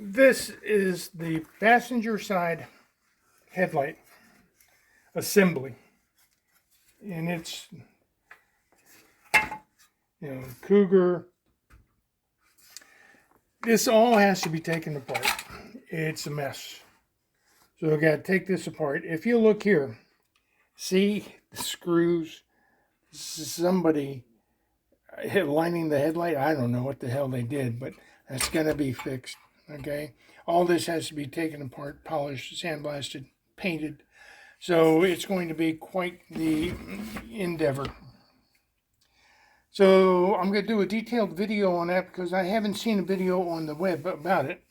This is the passenger side headlight assembly, and it's, Cougar. This all has to be taken apart. It's a mess. So I got to take this apart. If you look here, see the screws. Somebody lining the headlight. I don't know what the hell they did, but that's going to be fixed. Okay, all this has to be taken apart, polished, sandblasted, painted. So it's going to be quite the endeavor. So I'm going to do a detailed video on that because I haven't seen a video on the web about it.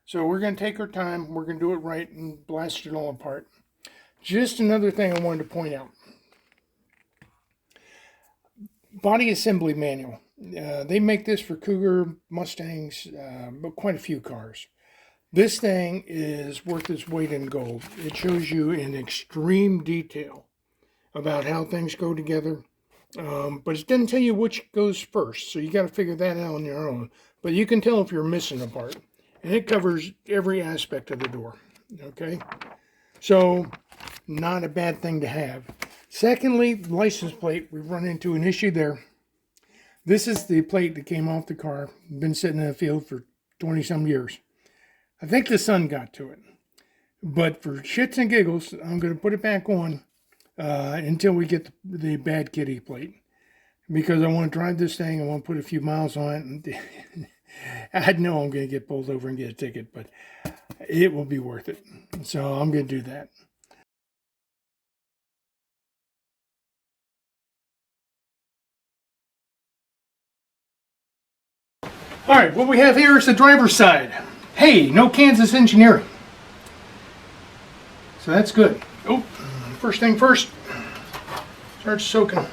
So we're going to take our time, we're going to do it right and blast it all apart. Just another thing I wanted to point out. Body assembly manual. They make this for Cougar, Mustangs, but quite a few cars. This thing is worth its weight in gold. It shows you in extreme detail about how things go together. But it doesn't tell you which goes first, so you got to figure that out on your own. But you can tell if you're missing a part. And it covers every aspect of the door. Okay? So, not a bad thing to have. Secondly, license plate. We've run into an issue there. This is the plate that came off the car. Been sitting in the field for 20-some years. I think the sun got to it. But for shits and giggles, I'm going to put it back on until we get the bad kitty plate. Because I want to drive this thing. I want to put a few miles on it. And I know I'm going to get pulled over and get a ticket, but it will be worth it. So I'm going to do that. All right, what we have here is the driver's side. Hey, no Kansas engineering. So that's good. Oh, first thing first, start soaking.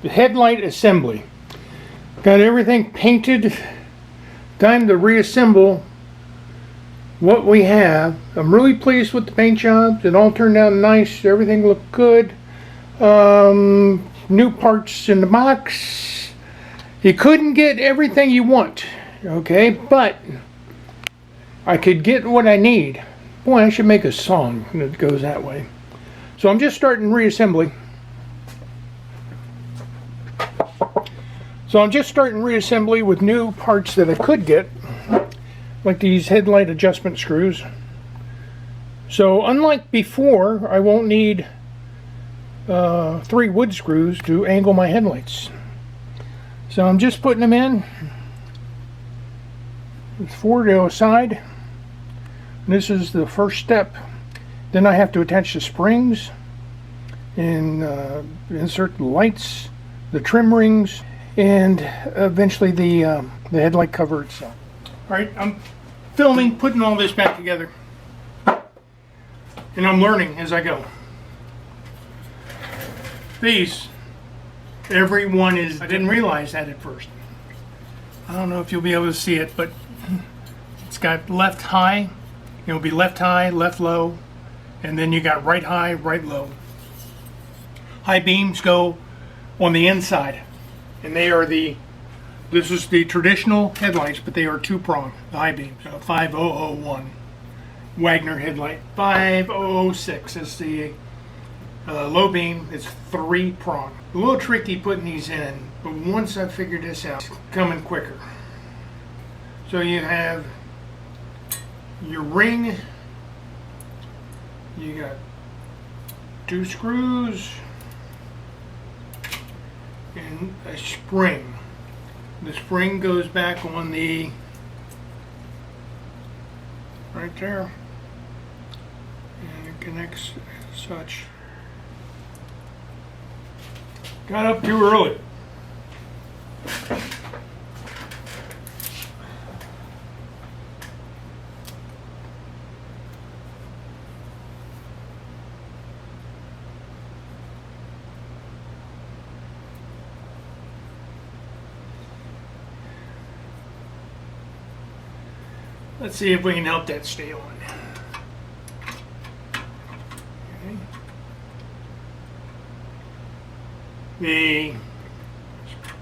The headlight assembly. Got everything painted. Time to reassemble what we have. I'm really pleased with the paint jobs. It all turned out nice. Everything looked good. New parts in the box. You couldn't get everything you want, okay? But I could get what I need. Boy, I should make a song that goes that way. So I'm just starting reassembly. With new parts that I could get, like these headlight adjustment screws. So unlike before, I won't need 3 wood screws to angle my headlights. So I'm just putting them in. There's 4 to go side. This is the first step. Then I have to attach the springs and insert the lights, the trim rings, and eventually the headlight cover itself. All right, I'm filming, putting all this back together, and I'm learning as I go. These Everyone is, I didn't realize that at first. I don't know if you'll be able to see it, but it's got left high, it'll be left high, left low, and then you got right high, right low. High beams go on the inside, and they are this is the traditional headlights, but they are two-prong, the high beams. 5001 Wagner headlight. 5006 is the low beam. It's three-prong. A little tricky putting these in, but once I figured this out, it's coming quicker. So you have your ring, you got two screws, and a spring. The spring goes back on the right there, and it connects as such. Got up too early. Let's see if we can help that stay on. Okay. The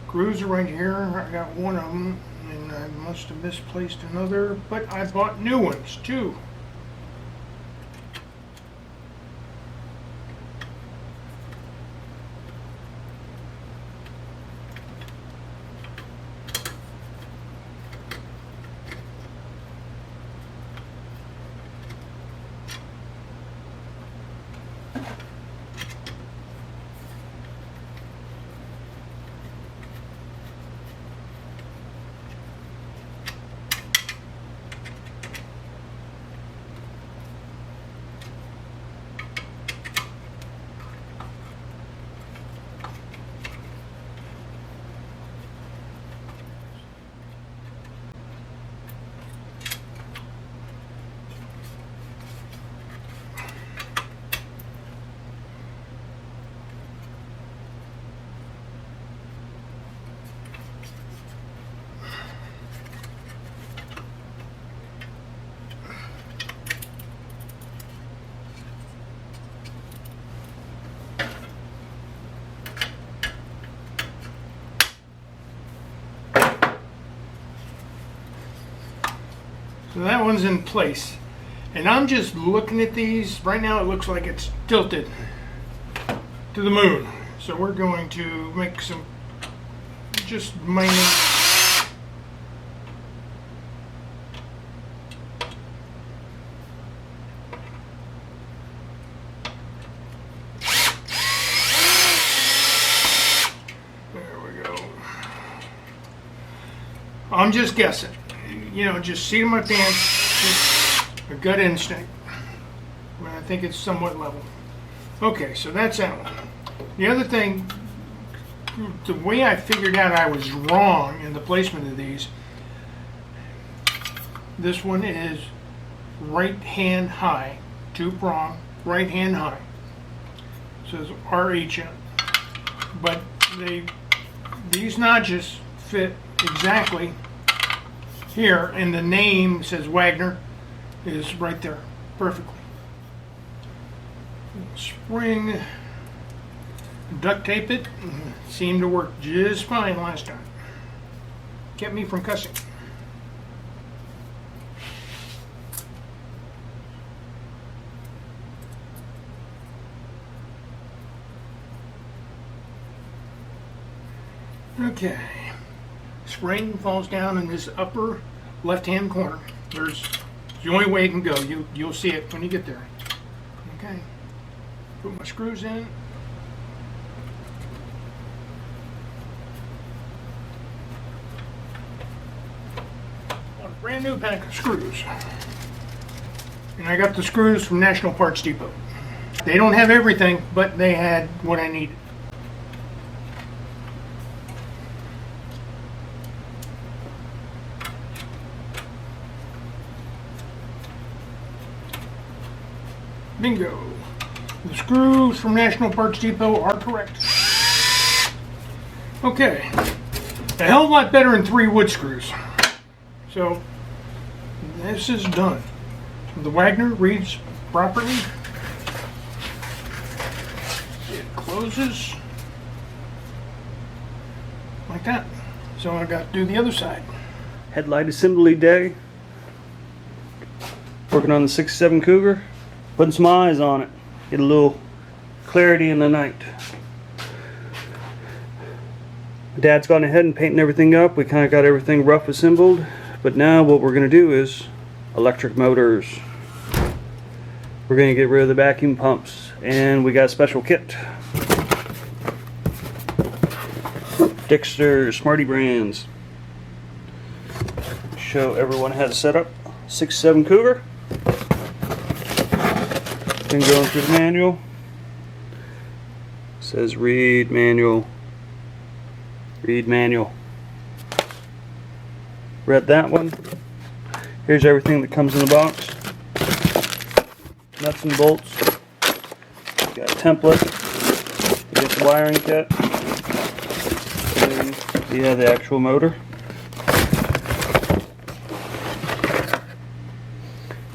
screws are right here. I got one of them, and I must have misplaced another, but I bought new ones too. So that one's in place. And I'm just looking at these. Right now it looks like it's tilted to the moon. So we're going to make some just minor I'm just guessing. You know, just seat of my pants, just a gut instinct. I think it's somewhat level. Okay, so that's that one. The other thing, the way I figured out I was wrong in the placement of these, this one is right hand high, two prong, right hand high. It says RH in it. But these notches fit exactly here, and the name says Wagner is right there perfectly. Spring, duct tape it, seemed to work just fine last time. Kept me from cussing. Okay. Spring falls down in this upper left-hand corner. There's the only way it can go. You'll see it when you get there. Okay. Put my screws in. A brand new pack of screws. And I got the screws from National Parts Depot. They don't have everything, but they had what I needed. Bingo. The screws from National Parts Depot are correct. Okay, a hell of a lot better than 3 wood screws. So this is done. The Wagner reads properly. It closes like that. So I got to do the other side. Headlight assembly day. Working on the 67 Cougar. Putting some eyes on it. Get a little clarity in the night. Dad's gone ahead and painting everything up. We kind of got everything rough assembled. But now what we're going to do is electric motors. We're going to get rid of the vacuum pumps. And we got a special kit. DicksTer, Smarty brands. Show everyone how to set up 67 Cougar. Then going through the manual. It says read manual. Read manual. Read that one. Here's everything that comes in the box. Nuts and bolts. You got a template. You get the wiring kit. And you have the actual motor.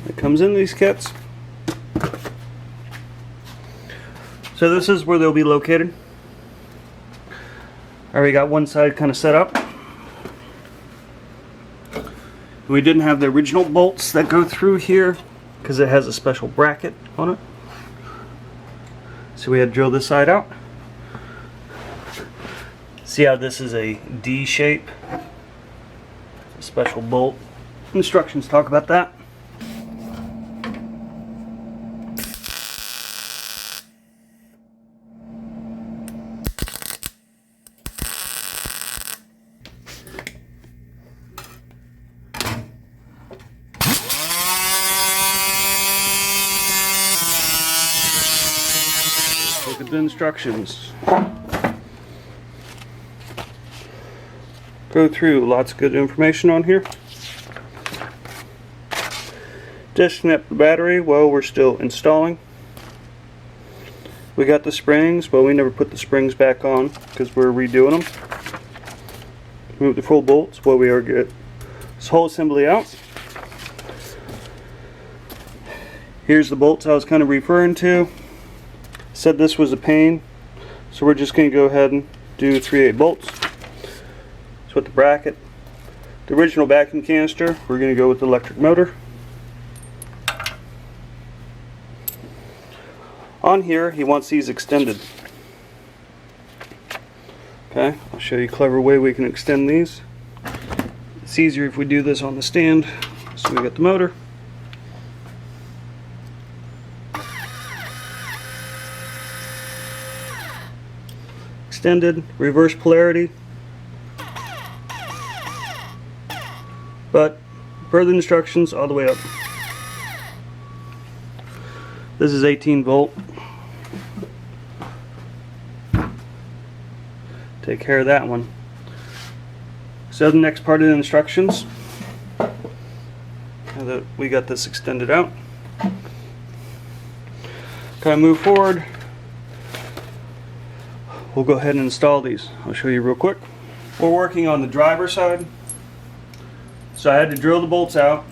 It comes in these kits. So this is where they'll be located. I already got one side kind of set up. We didn't have the original bolts that go through here because it has a special bracket on it. So we had to drill this side out. See how this is a D shape? A special bolt. Instructions talk about that. Look at the instructions. Go through lots of good information on here. Disconnect the battery while we're still installing. We got the springs, but we never put the springs back on because we're redoing them. Move the full bolts while we are good. This whole assembly out. Here's the bolts I was kind of referring to. Said this was a pain, so we're just going to go ahead and do 3/8 bolts. So with the bracket, the original vacuum canister, we're going to go with the electric motor. On here, he wants these extended. Okay, I'll show you a clever way we can extend these. It's easier if we do this on the stand. So we got the motor. Extended, reverse polarity. But further instructions all the way up. This is 18 volt. Take care of that one. So the next part of the instructions, now that we got this extended out, kind of move forward. We'll go ahead and install these. I'll show you real quick. We're working on the driver's side. So I had to drill the bolts out,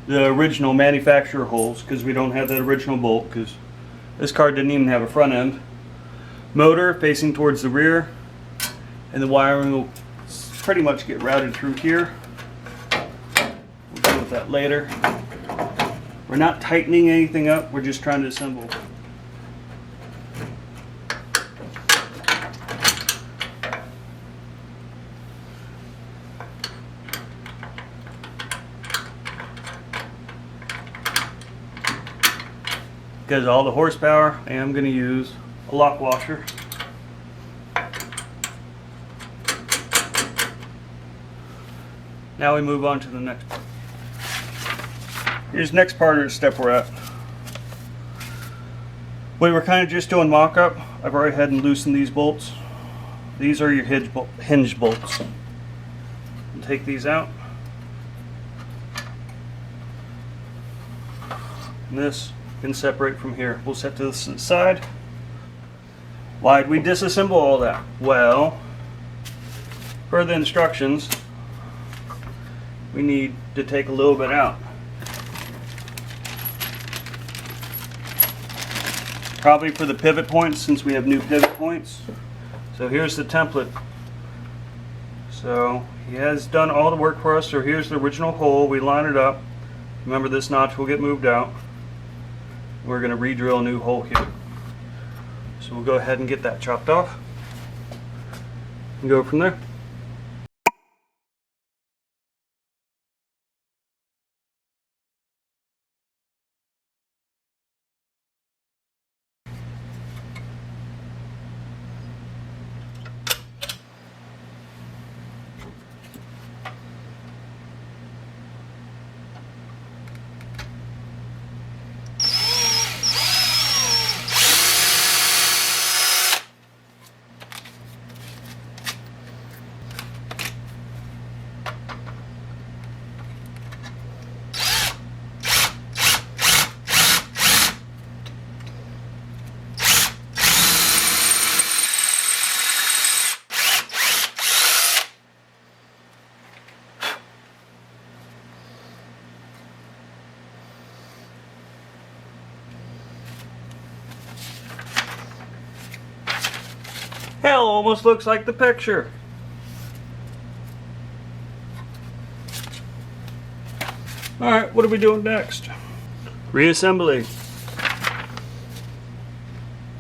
the original manufacturer holes, because we don't have that original bolt, because this car didn't even have a front end. Motor facing towards the rear, and the wiring will pretty much get routed through here. We'll deal with that later. We're not tightening anything up, we're just trying to assemble. Because all the horsepower, I am going to use a lock washer. Now we move on to the next part. Here's the next part of the step we're at. We were kind of just doing mock-up. I've already had and loosened these bolts. These are your hinge bolts. And take these out. And this can separate from here. We'll set this to the side. Why'd we disassemble all that? Well, per the instructions, we need to take a little bit out. Probably for the pivot points, since we have new pivot points. So here's the template. So he has done all the work for us. So here's the original hole. We line it up. Remember, this notch will get moved out. We're going to re-drill a new hole here. So we'll go ahead and get that chopped off and go from there. Hell, almost looks like the picture. Alright, what are we doing next? Reassembly.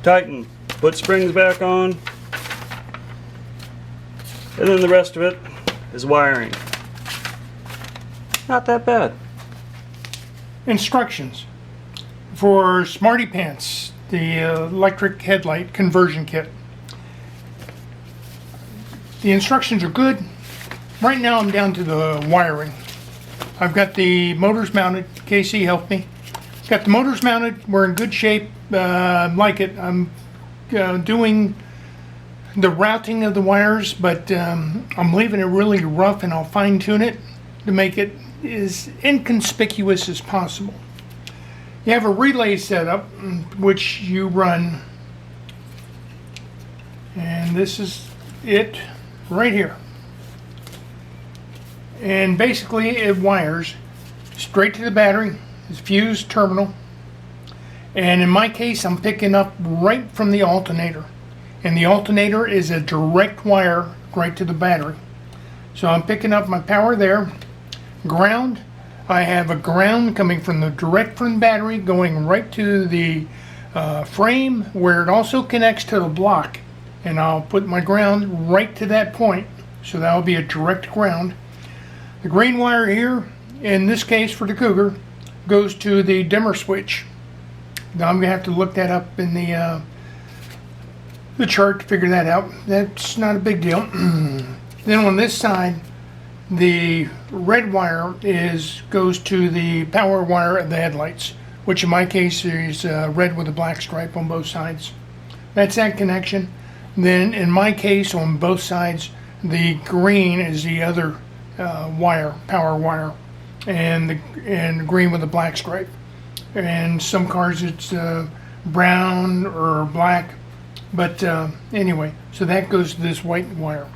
Tighten. Put springs back on. And then the rest of it is wiring. Not that bad. Instructions for Smarty Pants, the Electric Headlight Conversion Kit. The instructions are good. Right now I'm down to the wiring. I've got the motors mounted. Casey helped me. Got the motors mounted. We're in good shape. Like it. I'm doing the routing of the wires, but I'm leaving it really rough, and I'll fine tune it to make it as inconspicuous as possible. You have a relay setup, which you run, and this is it right here. And basically it wires straight to the battery, it's fused terminal, and in my case I'm picking up right from the alternator, and the alternator is a direct wire right to the battery. So I'm picking up my power there. Ground, I have a ground coming from the direct from the battery going right to the frame, where it also connects to the block, and I'll put my ground right to that point, so that will be a direct ground. The green wire here, in this case for the Cougar, goes to the dimmer switch. Now I'm going to have to look that up in the chart to figure that out. That's not a big deal. Then on this side, the red wire goes to the power wire of the headlights, which in my case is red with a black stripe on both sides. That's that connection. Then in my case, on both sides, the green is the other wire, power wire, and the green with a black stripe. And some cars it's brown or black, but anyway, so that goes to this white wire.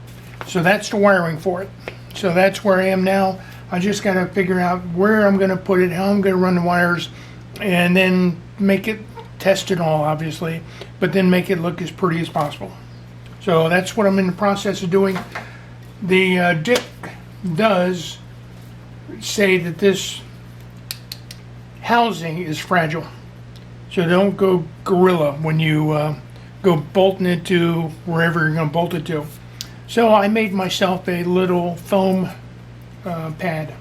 So that's the wiring for it. So that's where I am now. I just got to figure out where I'm going to put it, how I'm going to run the wires, and then make it, test it all obviously, but then make it look as pretty as possible. So that's what I'm in the process of doing. The Dick does say that this housing is fragile, so don't go gorilla when you go bolting it to wherever you're going to bolt it to. So I made myself a little foam pad,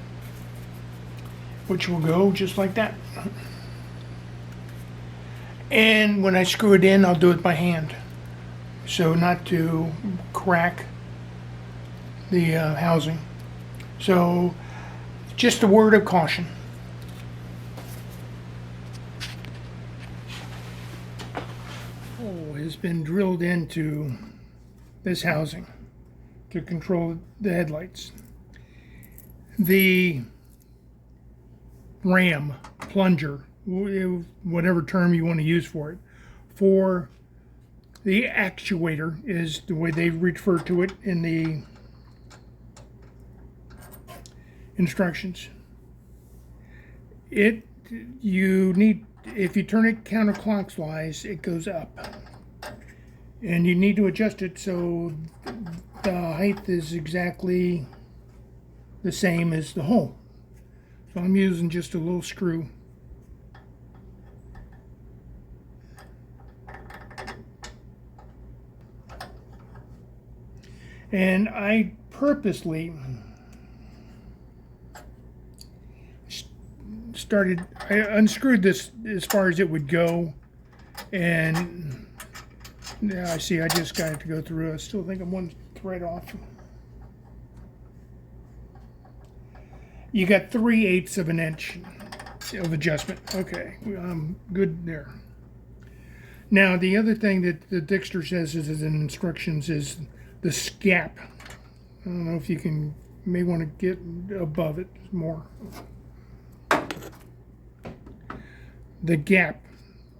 which will go just like that. And when I screw it in, I'll do it by hand, so not to crack the housing. So just a word of caution. Hole has been drilled into this housing to control the headlights. The ram, plunger, whatever term you want to use for it, for the actuator is the way they refer to it in the instructions. If you turn it counterclockwise, it goes up. And you need to adjust it so the height is exactly the same as the hole. So I'm using just a little screw. And I purposely I unscrewed this as far as it would go, and yeah, I see I just got it to go through. I still think I'm one thread off. You got 3/8 of an inch of adjustment. Okay, I'm good there. Now the other thing that the DicksTer says is in instructions is the gap. I don't know if you may want to get above it more. The gap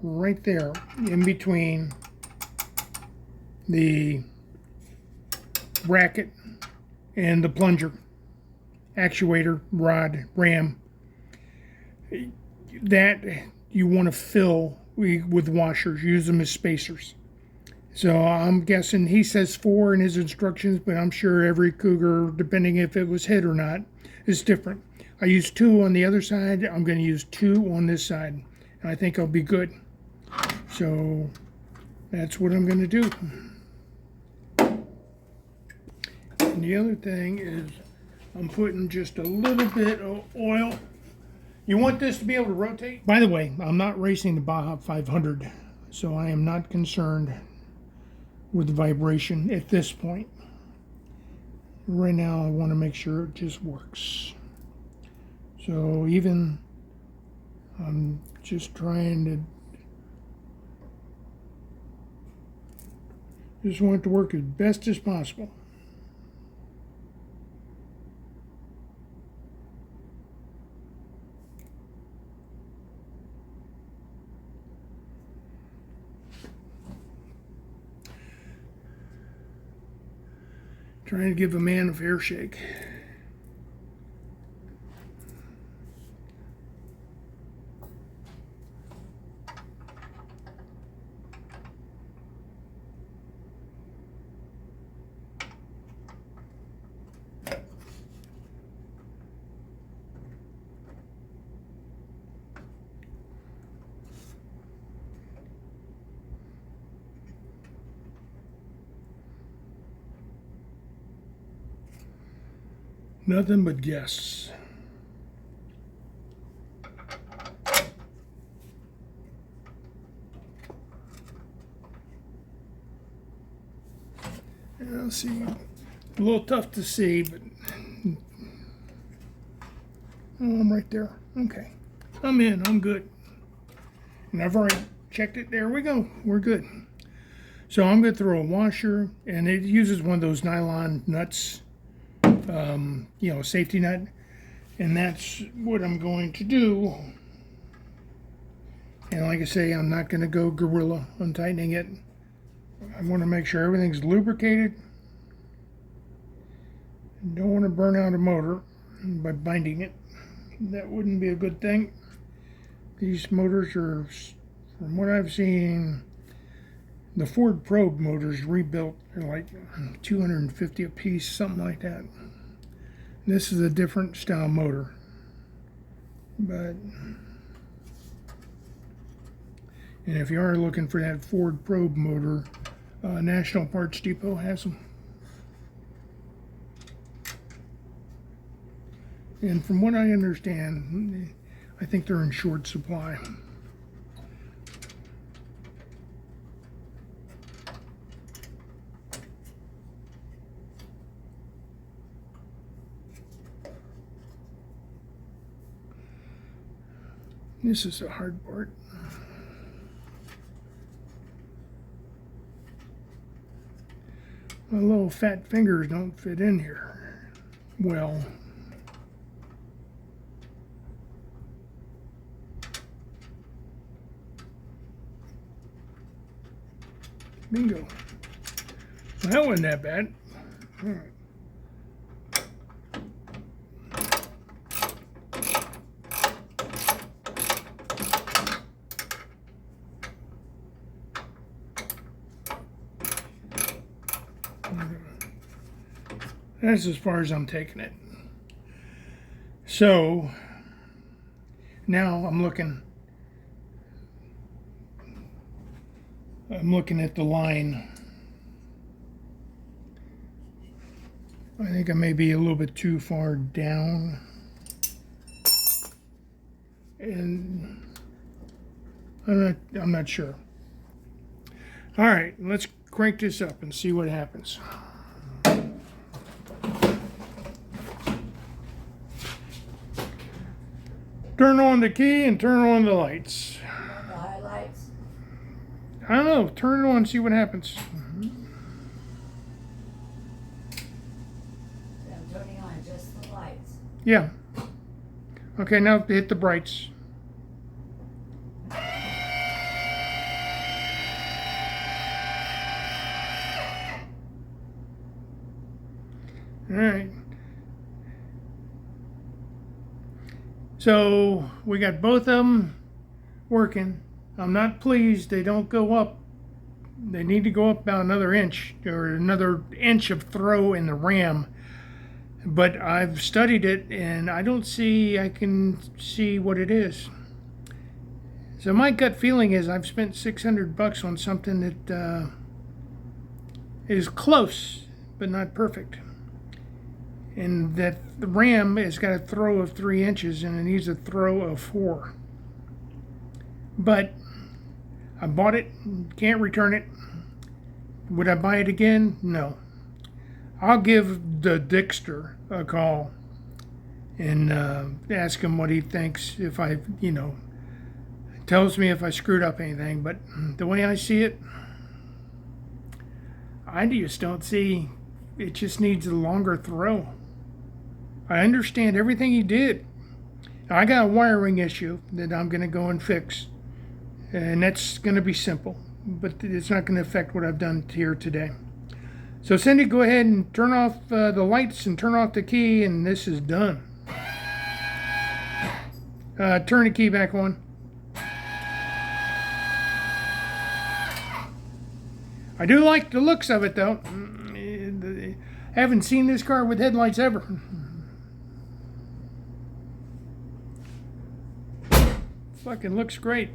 right there in between the bracket and the plunger actuator rod ram, that you want to fill with washers. Use them as spacers. So I'm guessing he says 4 in his instructions, but I'm sure every Cougar, depending if it was hit or not, is different. I used 2 on the other side. I'm going to use 2 on this side. And I think I'll be good. So that's what I'm going to do. And the other thing is I'm putting just a little bit of oil. You want this to be able to rotate? By the way, I'm not racing the Baja 500, so I am not concerned with the vibration at this point. Right now I want to make sure it just works. So even I'm just trying to want it to work as best as possible. Trying to give a man a fair shake. Nothing but guess. I'll see. A little tough to see, but I'm right there. Okay. I'm in. I'm good. And I've already checked it. There we go. We're good. So I'm going to throw a washer, and it uses one of those nylon nuts. Safety nut, and that's what I'm going to do. And like I say, I'm not going to go gorilla on tightening it. I want to make sure everything's lubricated. Don't want to burn out a motor by binding it. That wouldn't be a good thing. These motors are, from what I've seen, the Ford Probe motors rebuilt are like 250 a piece, something like that. This is a different style motor, but and if you are looking for that Ford Probe motor, National Parts Depot has them. And from what I understand, I think they're in short supply. This is the hard part. My little fat fingers don't fit in here well. Bingo. Well, that wasn't that bad. All right. That's as far as I'm taking it. So now I'm looking at the line. I think I may be a little bit too far down. And I'm not sure. All right, let's crank this up and see what happens. Turn on the key and turn on the lights. The highlights. I don't know, turn it on and see what happens. I'm turning on just the lights. Yeah. Okay, now hit the brights. All right. So we got both of them working. I'm not pleased they don't go up. They need to go up about another inch or another inch of throw in the ram. But I've studied it and I can see what it is. So my gut feeling is I've spent $600 on something that is close but not perfect. And that the ram has got a throw of 3 inches and it needs a throw of 4. But I bought it, can't return it. Would I buy it again? No. I'll give the DicksTer a call and ask him what he thinks if I, tells me if I screwed up anything. But the way I see it, I just don't see, it just needs a longer throw. I understand everything he did. I got a wiring issue that I'm going to go and fix. And that's going to be simple. But it's not going to affect what I've done here today. So Cindy, go ahead and turn off the lights and turn off the key, and this is done. Turn the key back on. I do like the looks of it, though. I haven't seen this car with headlights ever. Fucking looks great.